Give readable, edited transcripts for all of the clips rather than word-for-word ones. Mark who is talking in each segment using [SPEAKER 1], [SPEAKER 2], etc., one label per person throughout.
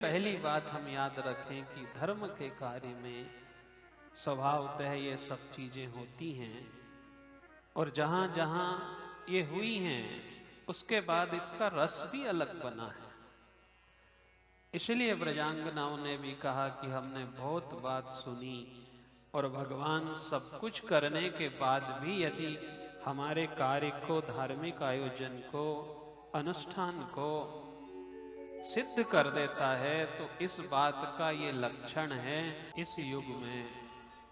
[SPEAKER 1] पहली बात हम याद रखें कि धर्म के कार्य में स्वभावतः ये सब चीजें होती हैं और जहां जहां ये हुई हैं उसके बाद इसका रस भी अलग बना है। इसलिए ब्रजांगनाओं ने भी कहा कि हमने बहुत बात सुनी और भगवान सब कुछ करने के बाद भी यदि हमारे कार्य को, धार्मिक आयोजन को, अनुष्ठान को सिद्ध कर देता है तो इस बात का ये लक्षण है इस युग में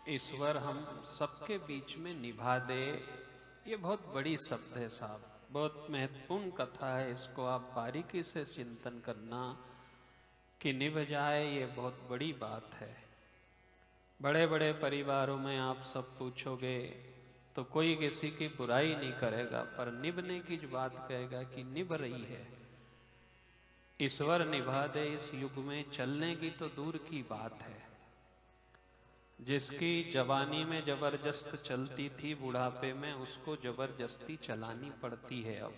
[SPEAKER 1] ईश्वर हम सबके बीच में निभा दे। ये बहुत बड़ी शब्द है साहब, बहुत महत्वपूर्ण कथा है। इसको आप बारीकी से चिंतन करना कि निभ जाए, ये बहुत बड़ी बात है। बड़े बड़े परिवारों में आप सब पूछोगे तो कोई किसी की बुराई नहीं करेगा, पर निभने की जो बात कहेगा कि निभ रही है, ईश्वर निभा दे। इस युग में चलने की तो दूर की बात है। जिसकी जवानी में जबरदस्त चलती थी, बुढ़ापे में उसको जबरदस्ती चलानी पड़ती है। अब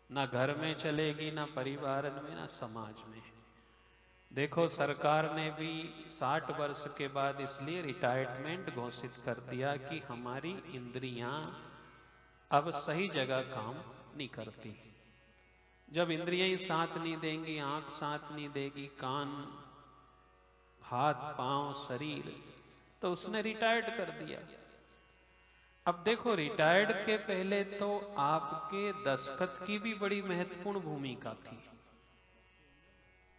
[SPEAKER 1] ना घर में चलेगी, ना परिवार में, ना समाज में। देखो सरकार ने भी 60 वर्ष के बाद इसलिए रिटायरमेंट घोषित कर दिया कि हमारी इंद्रियां अब सही जगह काम नहीं करती। जब इंद्रियां ही साथ नहीं देंगी, आंख साथ नहीं देगी, कान, हाथ, पांव, शरीर, तो उसने रिटायर्ड कर दिया। अब देखो रिटायर्ड के पहले तो आपके दस्तखत की भी बड़ी महत्वपूर्ण भूमिका थी।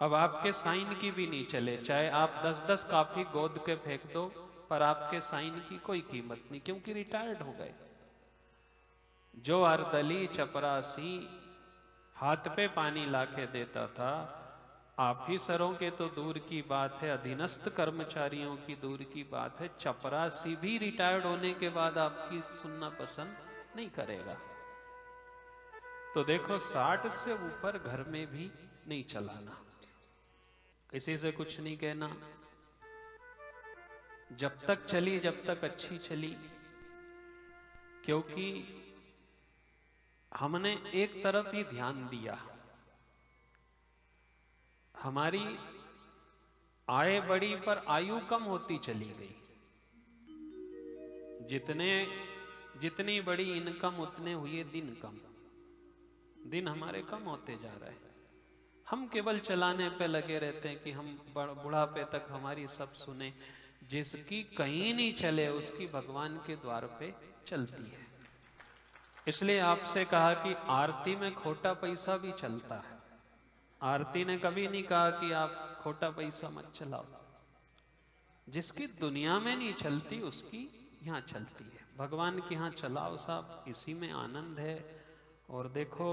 [SPEAKER 1] अब आपके साइन की भी नहीं चले, चाहे आप 10-10 काफी गोद के फेंक दो, पर आपके साइन की कोई कीमत नहीं, क्योंकि रिटायर्ड हो गए। जो अर्दली चपरासी हाथ पे पानी लाके देता था, ऑफिसरों के तो दूर की बात है, अधीनस्थ कर्मचारियों की दूर की बात है, चपरासी भी रिटायर्ड होने के बाद आपकी सुनना पसंद नहीं करेगा। तो देखो 60 से ऊपर घर में भी नहीं चलाना, किसी से कुछ नहीं कहना, जब तक चली जब तक अच्छी चली। क्योंकि हमने एक तरफ ही ध्यान दिया, हमारी आय बढ़ी पर आयु कम होती चली गई। जितनी बड़ी इनकम उतने हुए दिन कम, दिन हमारे कम होते जा रहे हैं। हम केवल चलाने पे लगे रहते हैं कि हम बुढ़ापे तक हमारी सब सुने। जिसकी कहीं नहीं चले उसकी भगवान के द्वार पे चलती है। इसलिए आपसे कहा कि आरती में खोटा पैसा भी चलता है। आरती ने कभी नहीं कहा कि आप खोटा पैसा मत चलाओ। जिसकी दुनिया में नहीं चलती उसकी यहाँ चलती है। भगवान के यहाँ चलाओ साहब, इसी में आनंद है। और देखो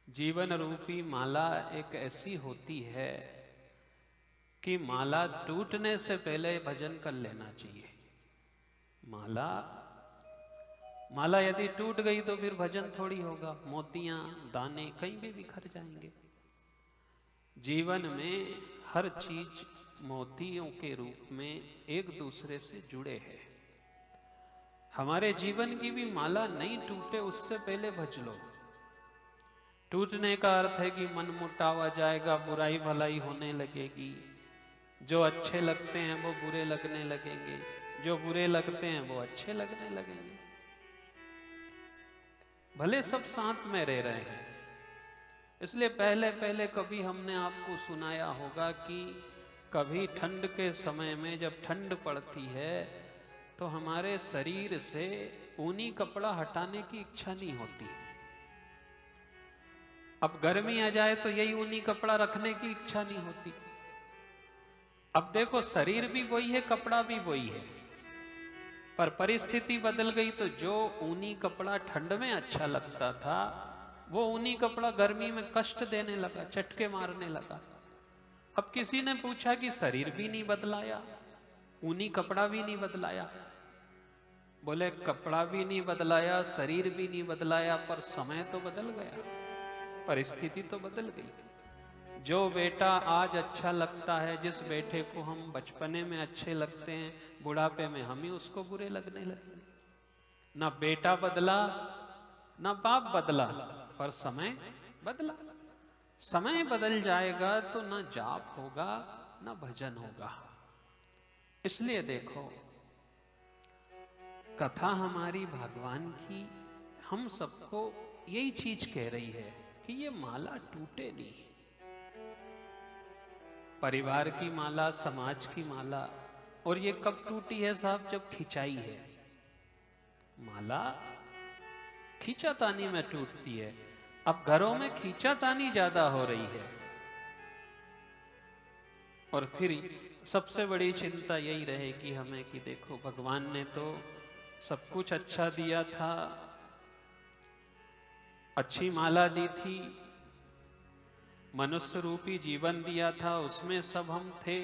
[SPEAKER 1] जीवन रूपी माला एक ऐसी होती है कि माला टूटने से पहले भजन कर लेना चाहिए। माला यदि टूट गई तो फिर भजन थोड़ी होगा, मोतियां दाने कहीं भी बिखर जाएंगे। जीवन में हर चीज मोतियों के रूप में एक दूसरे से जुड़े हैं। हमारे जीवन की भी माला नहीं टूटे उससे पहले भज लो। टूटने का अर्थ है कि मन मुटाव आ जाएगा, बुराई भलाई होने लगेगी, जो अच्छे लगते हैं वो बुरे लगने लगेंगे, जो बुरे लगते हैं वो अच्छे लगने लगेंगे। भले सब साथ में रह रहे हैं। इसलिए पहले पहले कभी हमने आपको सुनाया होगा कि कभी ठंड के समय में जब ठंड पड़ती है तो हमारे शरीर से ऊनी कपड़ा हटाने की इच्छा नहीं होती। अब गर्मी आ जाए तो यही ऊनी कपड़ा रखने की इच्छा नहीं होती। अब देखो शरीर भी वही है, कपड़ा भी वही है, पर परिस्थिति बदल गई। तो जो ऊनी कपड़ा ठंड में अच्छा लगता था वो ऊनी कपड़ा गर्मी में कष्ट देने लगा, चटके मारने लगा। अब किसी ने पूछा कि शरीर भी नहीं बदलाया, ऊनी कपड़ा भी नहीं बदलाया। बोले कपड़ा भी नहीं बदलाया, शरीर भी नहीं बदलाया, पर समय तो बदल गया, परिस्थिति तो बदल गई। जो बेटा आज अच्छा लगता है, जिस बेटे को हम बचपने में अच्छे लगते हैं, बुढ़ापे में हम ही उसको बुरे लगने लगे। ना बेटा बदला ना बाप बदला, पर समय बदला। समय बदल जाएगा तो ना जाप होगा ना भजन होगा। इसलिए देखो, कथा हमारी भगवान की हम सबको यही चीज कह रही है कि ये माला टूटे नहीं। परिवार की माला, समाज की माला, और ये कब टूटी है साहब? जब खिंचाई है। माला खींचातानी में टूटती है। अब घरों में खींचातानी ज्यादा हो रही है, और फिर सबसे बड़ी चिंता यही रहेगी हमें कि देखो, भगवान ने तो सब कुछ अच्छा दिया था, अच्छी माला दी थी, मनुष्य रूपी जीवन दिया था, उसमें सब हम थे,